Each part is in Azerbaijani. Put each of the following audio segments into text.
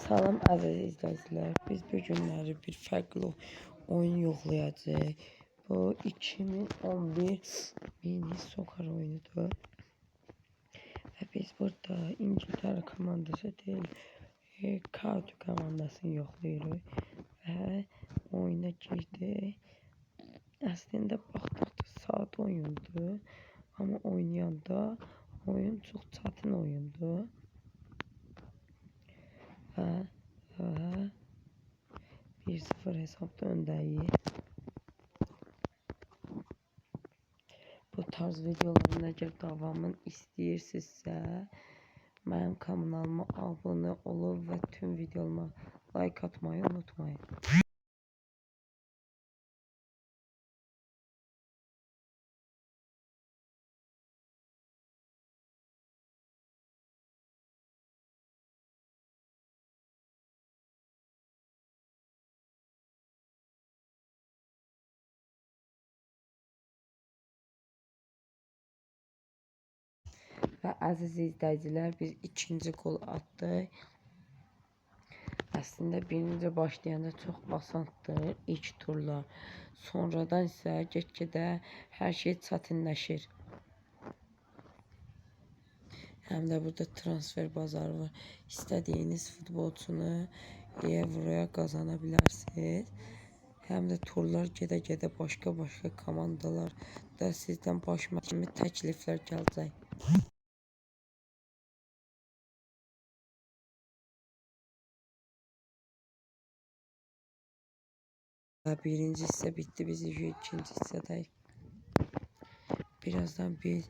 Salam əziz izləyicilər. Biz bu günləri bir fərqli oyun yoxlayacağıq. Bu 2011 mini soccer oyunudur. Və biz burada İngiltərə komandası deyil, Kautu komandasını yoxlayırıq. Və oyuna girdik. Əslində baxdıqda saat oyundur. Amma oynayanda oyun çox çətin oyundur. Və 1-0 hesabda öndəyik. Bu tarz videoların əgər davamını istəyirsinizsə, mənim kanalıma abunə olub və tüm videolarıma like atmayı unutmayın. Və əziz izləyicilər, biz ikinci gol atdıq. Əslində birinci başlayanda çox asandır ilk turlar. Sonradan isə get-gedə hər şey çətinləşir. Həm də burada transfer bazarı var. İstədiyiniz futbolçunu euroya qazana bilərsiniz. Həm də turlar gedə-gedə başqa komandalar da sizdən başma kimi təkliflər gələcək. Birinci hissə bitdi, biz ikinci hissədəyik. Birazdan biz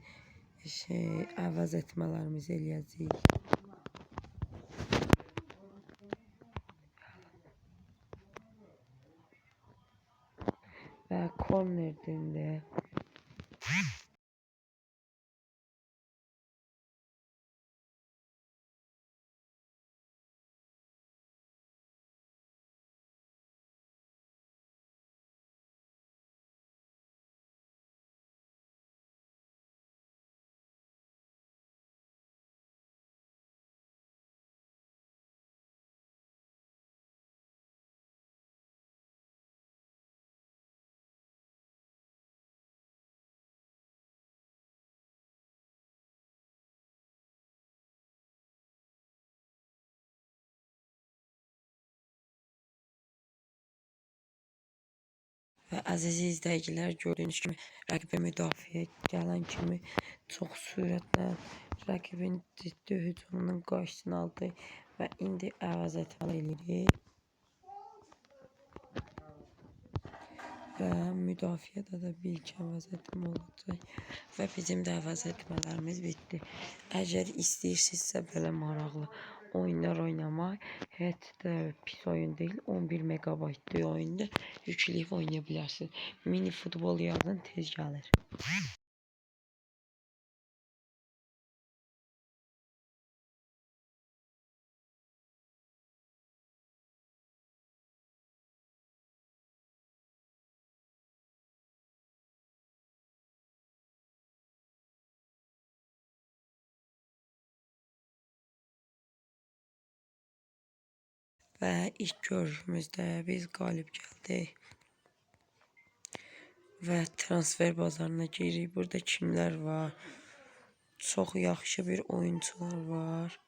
əvəz etmələrimizi eləyəcəyik. Və kornerdə və əziz izləyicilər, gördüyünüz kimi rəqibə müdafiə gələn kimi çox sürətlə rəqibin ciddi hücumunun qarşısını aldı və indi əvəz etmələr eləyirik. Və müdafiədə də bir iki əvəz etmə olacaq və bizim də əvəz etmələrimiz bitdi. Əgər istəyirsinizsə belə maraqlı oyunlar oynamaq, heç də pis oyun deyil. 11 megabaytlı oyunda yükləyib oynaya bilərsiniz. Mini futbol yazın, tez gəlir. Və ilk görüşümüzdə biz qalib gəldik. Və transfer bazarına giririk. Burada kimlər var? Çox yaxşı bir oyuncular var.